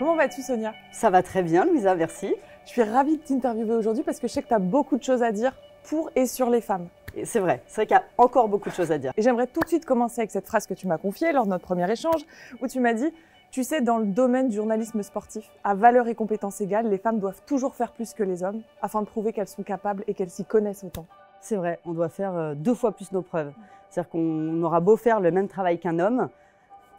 Comment vas-tu, Sonia? Ça va très bien, Louisa, merci. Je suis ravie de t'interviewer aujourd'hui parce que je sais que tu as beaucoup de choses à dire pour et sur les femmes. C'est vrai qu'il y a encore beaucoup de choses à dire. Et j'aimerais tout de suite commencer avec cette phrase que tu m'as confiée lors de notre premier échange, où tu m'as dit « Tu sais, dans le domaine du journalisme sportif, à valeur et compétences égales, les femmes doivent toujours faire plus que les hommes afin de prouver qu'elles sont capables et qu'elles s'y connaissent autant. » C'est vrai, on doit faire 2 fois plus nos preuves. C'est-à-dire qu'on aura beau faire le même travail qu'un homme,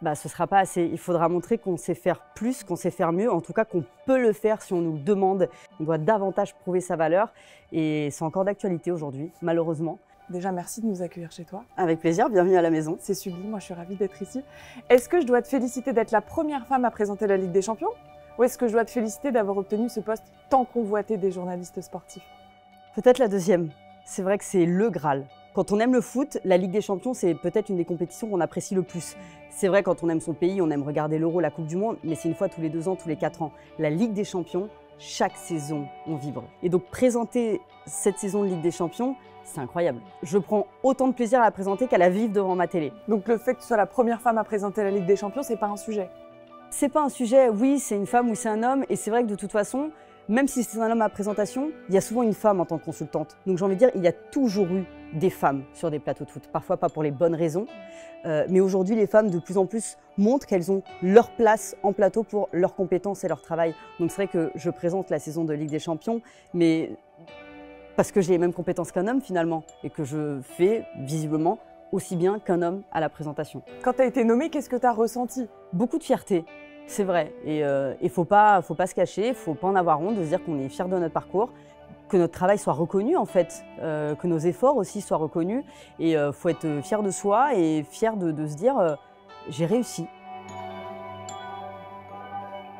ce ne sera pas assez. Il faudra montrer qu'on sait faire plus, qu'on sait faire mieux, en tout cas qu'on peut le faire si on nous le demande. On doit davantage prouver sa valeur et c'est encore d'actualité aujourd'hui, malheureusement. Déjà, merci de nous accueillir chez toi. Avec plaisir, bienvenue à la maison. C'est sublime, moi je suis ravie d'être ici. Est-ce que je dois te féliciter d'être la première femme à présenter la Ligue des Champions? Ou est-ce que je dois te féliciter d'avoir obtenu ce poste tant convoité des journalistes sportifs? Peut-être la deuxième. C'est vrai que c'est le Graal. Quand on aime le foot, la Ligue des Champions, c'est peut-être une des compétitions qu'on apprécie le plus. C'est vrai, quand on aime son pays, on aime regarder l'Euro, la Coupe du Monde, mais c'est une fois tous les 2 ans, tous les 4 ans. La Ligue des Champions, chaque saison, on vibre. Et donc présenter cette saison de Ligue des Champions, c'est incroyable. Je prends autant de plaisir à la présenter qu'à la vivre devant ma télé. Donc le fait que tu sois la première femme à présenter la Ligue des Champions, c'est pas un sujet? C'est pas un sujet, oui, c'est une femme, oui, c'est un homme. Et c'est vrai que de toute façon, même si c'est un homme à présentation, il y a souvent une femme en tant que consultante. Donc j'ai envie de dire, il y a toujours eu des femmes sur des plateaux de foot. Parfois pas pour les bonnes raisons, mais aujourd'hui les femmes de plus en plus montrent qu'elles ont leur place en plateau pour leurs compétences et leur travail. Donc c'est vrai que je présente la saison de Ligue des Champions, mais parce que j'ai les mêmes compétences qu'un homme finalement, et que je fais visiblement aussi bien qu'un homme à la présentation. Quand tu as été nommée, qu'est-ce que tu as ressenti? Beaucoup de fierté. C'est vrai, et il faut pas se cacher, il faut pas en avoir honte de se dire qu'on est fier de notre parcours, que notre travail soit reconnu en fait, que nos efforts aussi soient reconnus, et faut être fier de soi et fier de se dire j'ai réussi.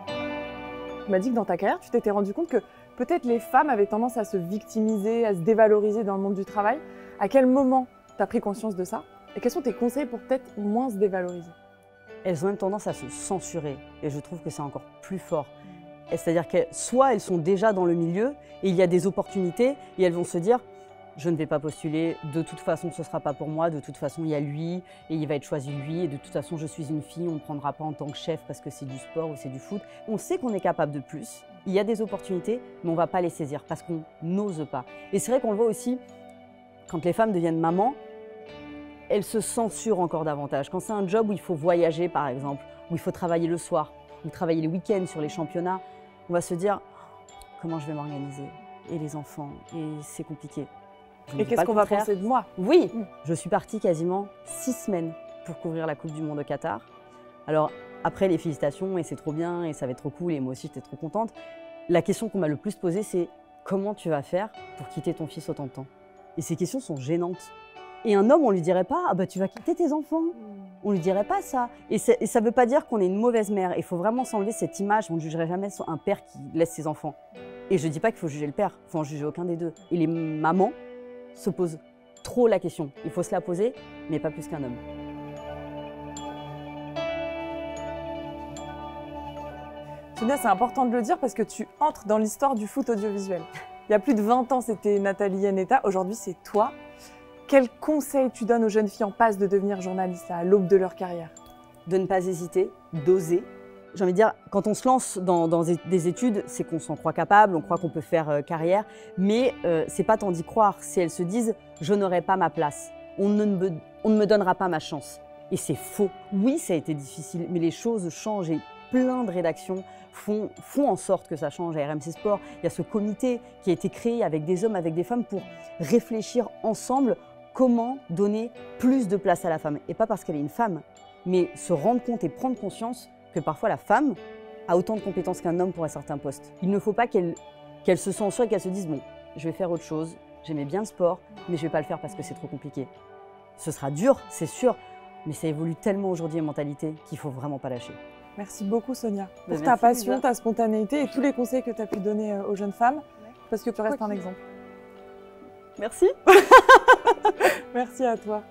Tu m'as dit que dans ta carrière, tu t'étais rendu compte que peut-être les femmes avaient tendance à se victimiser, à se dévaloriser dans le monde du travail. À quel moment tu as pris conscience de ça? Et quels sont tes conseils pour peut-être moins se dévaloriser? Elles ont même tendance à se censurer, et je trouve que c'est encore plus fort. C'est-à-dire que soit elles sont déjà dans le milieu, et il y a des opportunités, et elles vont se dire « je ne vais pas postuler, de toute façon ce ne sera pas pour moi, de toute façon il y a lui, et il va être choisi lui, et de toute façon je suis une fille, on ne me prendra pas en tant que chef parce que c'est du sport ou c'est du foot ». On sait qu'on est capable de plus, il y a des opportunités, mais on ne va pas les saisir parce qu'on n'ose pas. Et c'est vrai qu'on le voit aussi, quand les femmes deviennent mamans, elles se censurent encore davantage. Quand c'est un job où il faut voyager, par exemple, où il faut travailler le soir, ou travailler les week-ends sur les championnats, on va se dire « comment je vais m'organiser ?» Et les enfants, et c'est compliqué. Et qu'est-ce qu'on va penser de moi? Oui, je suis partie quasiment 6 semaines pour couvrir la Coupe du Monde au Qatar. Alors après, les félicitations, et c'est trop bien, et ça va être trop cool, et moi aussi j'étais trop contente. La question qu'on m'a le plus posée, c'est « comment tu vas faire pour quitter ton fils autant de temps ?» Et ces questions sont gênantes. Et un homme, on ne lui dirait pas « ah bah tu vas quitter tes enfants ». On ne lui dirait pas ça. Et ça ne veut pas dire qu'on est une mauvaise mère. Il faut vraiment s'enlever cette image. On ne jugerait jamais un père qui laisse ses enfants. Et je ne dis pas qu'il faut juger le père. Il faut en juger aucun des deux. Et les mamans se posent trop la question. Il faut se la poser, mais pas plus qu'un homme. Sonia, c'est important de le dire parce que tu entres dans l'histoire du foot audiovisuel. Il y a plus de 20 ans, c'était Nathalie Iannetta. Aujourd'hui, c'est toi. Quels conseils tu donnes aux jeunes filles en passe de devenir journalistes à l'aube de leur carrière? De ne pas hésiter, d'oser. J'ai envie de dire, quand on se lance dans des études, c'est qu'on s'en croit capable, on croit qu'on peut faire carrière, mais c'est pas tant d'y croire, c'est elles se disent « je n'aurai pas ma place, on ne me donnera pas ma chance ». Et c'est faux. Oui, ça a été difficile, mais les choses changent et plein de rédactions font en sorte que ça change. À RMC Sport, il y a ce comité qui a été créé avec des hommes, avec des femmes pour réfléchir ensemble comment donner plus de place à la femme. Et pas parce qu'elle est une femme, mais se rendre compte et prendre conscience que parfois la femme a autant de compétences qu'un homme pour un certain poste. Il ne faut pas qu'elle se censure et qu'elle se dise « bon, je vais faire autre chose, j'aimais bien le sport, mais je ne vais pas le faire parce que c'est trop compliqué ». Ce sera dur, c'est sûr, mais ça évolue tellement aujourd'hui les mentalités qu'il ne faut vraiment pas lâcher. Merci beaucoup Sonia pour ta passion, ta spontanéité et tous les conseils que tu as pu donner aux jeunes femmes, parce que tu restes un exemple. Merci. Merci à toi.